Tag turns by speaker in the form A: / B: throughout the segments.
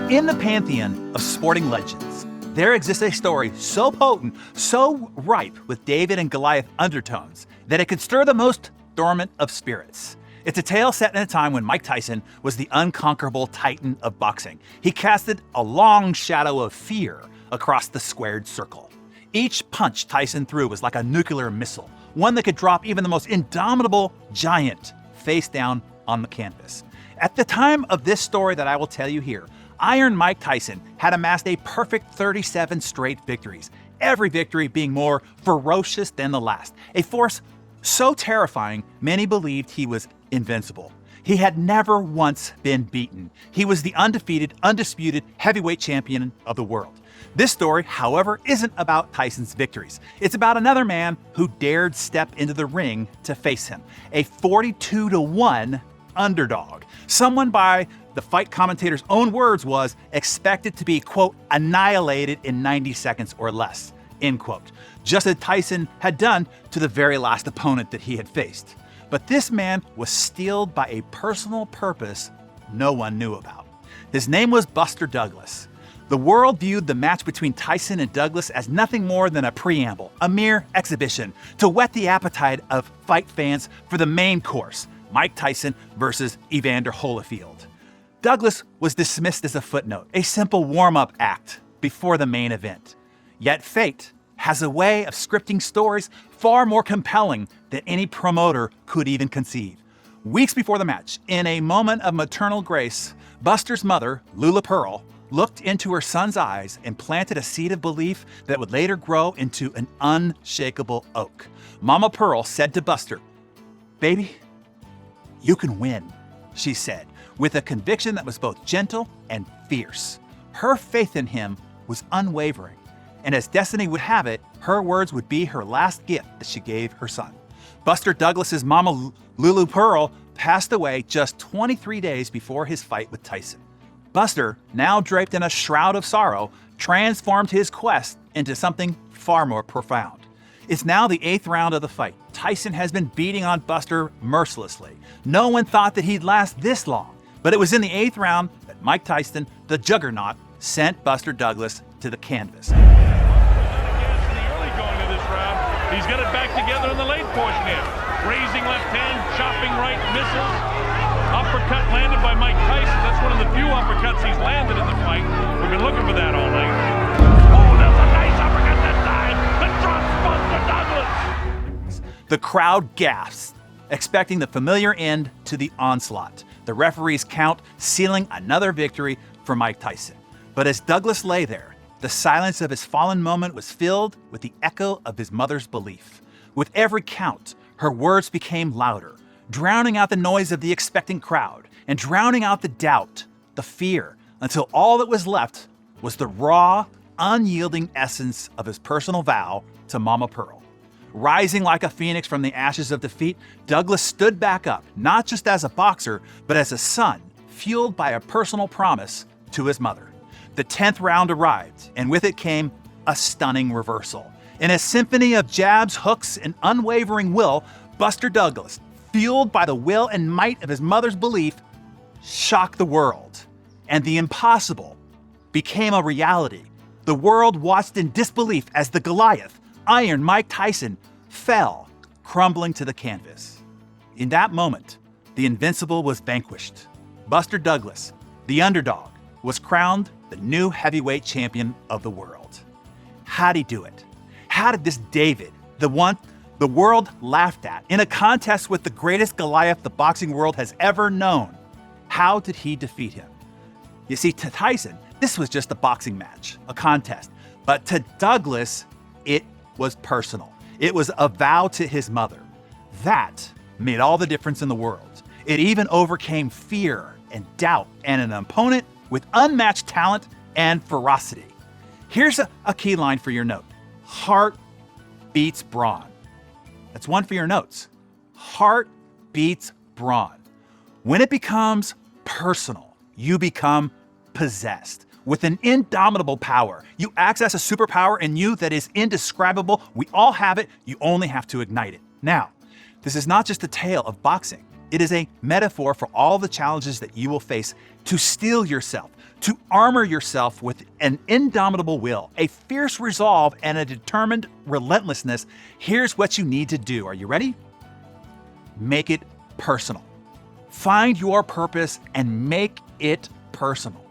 A: In the pantheon of sporting legends, there exists a story so potent, so ripe with David and Goliath undertones, that it could stir the most dormant of spirits. It's a tale set in a time when Mike Tyson was the unconquerable titan of boxing. He casted a long shadow of fear across the squared circle. Each punch Tyson threw was like a nuclear missile, one that could drop even the most indomitable giant face down on the canvas. At the time of this story that I will tell you here, Iron Mike Tyson had amassed a perfect 37 straight victories, every victory being more ferocious than the last, a force so terrifying many believed he was invincible. He had never once been beaten. He was the undefeated, undisputed heavyweight champion of the world. This story, however, isn't about Tyson's victories. It's about another man who dared step into the ring to face him, a 42-1 underdog. Someone, by the fight commentator's own words, was expected to be, quote, annihilated in 90 seconds or less, end quote, just as Tyson had done to the very last opponent that he had faced. But this man was steeled by a personal purpose no one knew about. His name was Buster Douglas. The world viewed the match between Tyson and Douglas as nothing more than a preamble, a mere exhibition, to whet the appetite of fight fans for the main course, Mike Tyson versus Evander Holyfield. Douglas was dismissed as a footnote, a simple warm-up act before the main event. Yet fate has a way of scripting stories far more compelling than any promoter could even conceive. Weeks before the match, in a moment of maternal grace, Buster's mother, Lula Pearl, looked into her son's eyes and planted a seed of belief that would later grow into an unshakable oak. Mama Pearl said to Buster, "Baby, you can win," she said, with a conviction that was both gentle and fierce. Her faith in him was unwavering, and as destiny would have it, her words would be her last gift that she gave her son. Buster Douglas's mama, Lulu Pearl, passed away just 23 days before his fight with Tyson. Buster, now draped in a shroud of sorrow, transformed his quest into something far more profound. It's now the 8th round of the fight. Tyson has been beating on Buster mercilessly. No one thought that he'd last this long, but it was in the 8th round that Mike Tyson, the juggernaut, sent Buster Douglas to the canvas.
B: In the early going of this round, he's got it back together in the late portion here. Raising left hand, chopping right, misses. Uppercut landed by Mike Tyson. That's one of the few uppercuts he's landed in the fight. We've been looking for that all night. Oh, there's a nice uppercut that time. That drops Buster Douglas.
A: The crowd gasps, expecting the familiar end to the onslaught. The referee's count sealing another victory for Mike Tyson. But as Douglas lay there, the silence of his fallen moment was filled with the echo of his mother's belief. With every count, her words became louder, drowning out the noise of the expectant crowd and drowning out the doubt, the fear, until all that was left was the raw, unyielding essence of his personal vow to Mama Pearl. Rising like a phoenix from the ashes of defeat, Douglas stood back up, not just as a boxer, but as a son, fueled by a personal promise to his mother. The 10th round arrived, and with it came a stunning reversal. In a symphony of jabs, hooks, and unwavering will, Buster Douglas, fueled by the will and might of his mother's belief, shocked the world. And the impossible became a reality. The world watched in disbelief as the Goliath, Iron Mike Tyson, fell, crumbling to the canvas. In that moment, the invincible was vanquished. Buster Douglas, the underdog, was crowned the new heavyweight champion of the world. How'd he do it? How did this David, the one the world laughed at, in a contest with the greatest Goliath the boxing world has ever known, how did he defeat him? You see, to Tyson, this was just a boxing match, a contest. But to Douglas, it was personal. It was a vow to his mother. That made all the difference in the world. It even overcame fear and doubt and an opponent with unmatched talent and ferocity. Here's a key line for your note. Heart beats brawn. That's one for your notes. Heart beats brawn. When it becomes personal, you become possessed with an indomitable power. You access a superpower in you that is indescribable. We all have it. You only have to ignite it. Now, this is not just a tale of boxing. It is a metaphor for all the challenges that you will face to steel yourself, to armor yourself with an indomitable will, a fierce resolve, and a determined relentlessness. Here's what you need to do. Are you ready? Make it personal. Find your purpose and make it personal.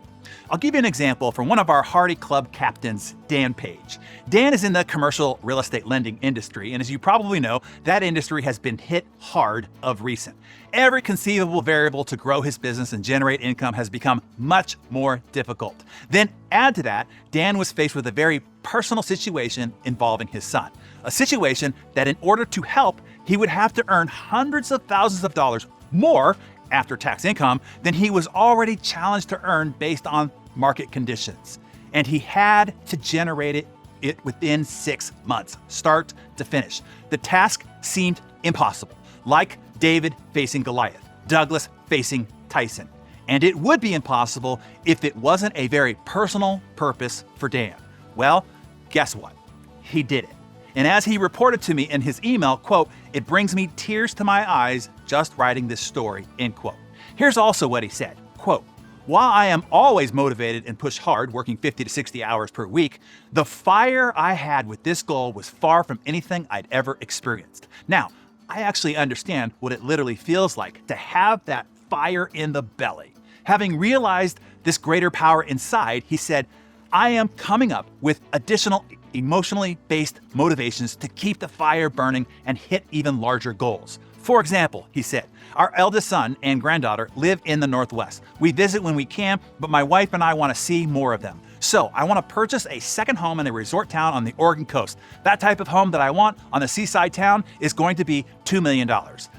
A: I'll give you an example from one of our Hardy Club captains, Dan Page. Dan is in the commercial real estate lending industry, and as you probably know, that industry has been hit hard of recent. Every conceivable variable to grow his business and generate income has become much more difficult. Then add to that, Dan was faced with a very personal situation involving his son. A situation that in order to help, he would have to earn hundreds of thousands of dollars more after-tax income than he was already challenged to earn based on market conditions. And he had to generate it within 6 months, start to finish. The task seemed impossible, like David facing Goliath, Douglas facing Tyson. And it would be impossible if it wasn't a very personal purpose for Dan. Well, guess what? He did it. And as he reported to me in his email, quote, "It brings me tears to my eyes just writing this story," end quote. Here's also what he said, quote, "While I am always motivated and push hard, working 50 to 60 hours per week, the fire I had with this goal was far from anything I'd ever experienced. Now, I actually understand what it literally feels like to have that fire in the belly." Having realized this greater power inside, he said, "I am coming up with additional emotionally based motivations to keep the fire burning and hit even larger goals. For example," he said, "our eldest son and granddaughter live in the Northwest. We visit when we can, but my wife and I want to see more of them. So I want to purchase a second home in a resort town on the Oregon coast. That type of home that I want on a seaside town is going to be $2 million.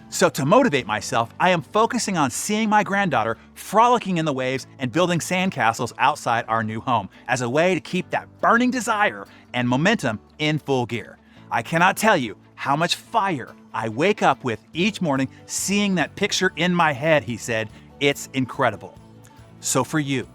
A: So to motivate myself, I am focusing on seeing my granddaughter frolicking in the waves and building sandcastles outside our new home as a way to keep that burning desire and momentum in full gear. I cannot tell you how much fire I wake up with each morning seeing that picture in my head," he said. "It's incredible." So for you,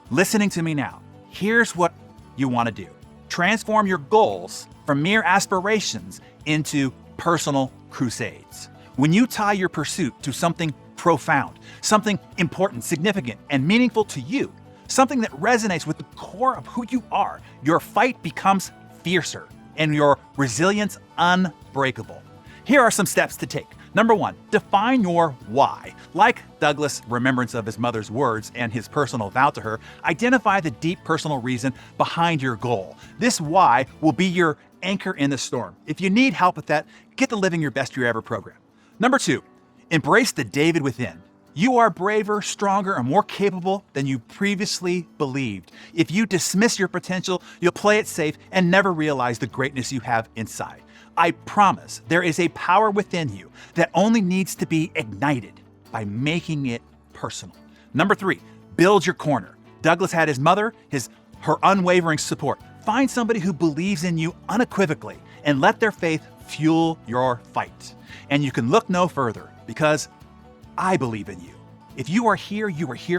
A: listening to me now, here's what you want to do. Transform your goals from mere aspirations into personal crusades. When you tie your pursuit to something profound, something important, significant, and meaningful to you, something that resonates with the core of who you are, your fight becomes fiercer and your resilience unbreakable. Here are some steps to take. Number 1, define your why. Like Douglas' remembrance of his mother's words and his personal vow to her, identify the deep personal reason behind your goal. This why will be your anchor in the storm. If you need help with that, get the Living Your Best Year Ever program. Number 2, embrace the David within. You are braver, stronger, and more capable than you previously believed. If you dismiss your potential, you'll play it safe and never realize the greatness you have inside. I promise there is a power within you that only needs to be ignited by making it personal. Number 3, build your corner. Douglas had his mother, her unwavering support. Find somebody who believes in you unequivocally and let their faith fuel your fight. And you can look no further because I believe in you. If you are here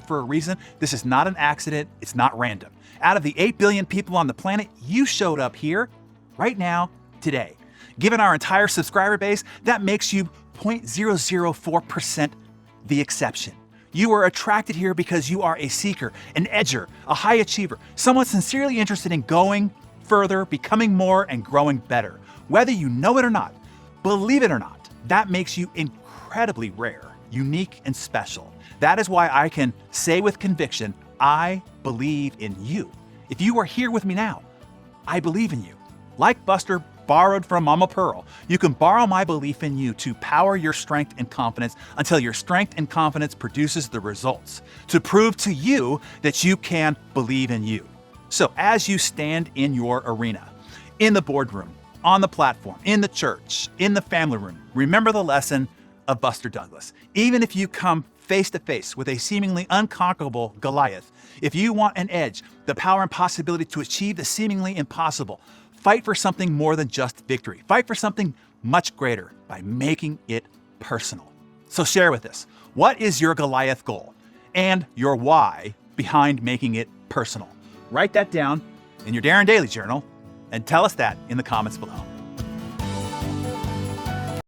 A: for a reason. This is not an accident. It's not random. Out of the 8 billion people on the planet, you showed up here right now, today. Given our entire subscriber base, that makes you 0.004% the exception. You are attracted here because you are a seeker, an edger, a high achiever, someone sincerely interested in going further, becoming more, and growing better. Whether you know it or not, believe it or not, that makes you incredibly rare, unique, and special. That is why I can say with conviction, I believe in you. If you are here with me now, I believe in you. Like Buster borrowed from Mama Pearl, you can borrow my belief in you to power your strength and confidence until your strength and confidence produces the results, to prove to you that you can believe in you. So as you stand in your arena, in the boardroom, on the platform, in the church, in the family room, remember the lesson of Buster Douglas. Even if you come face to face with a seemingly unconquerable Goliath, if you want an edge, the power and possibility to achieve the seemingly impossible, fight for something more than just victory. Fight for something much greater by making it personal. So share with us, what is your Goliath goal and your why behind making it personal? Write that down in your Darren Daily Journal and tell us that in the comments below.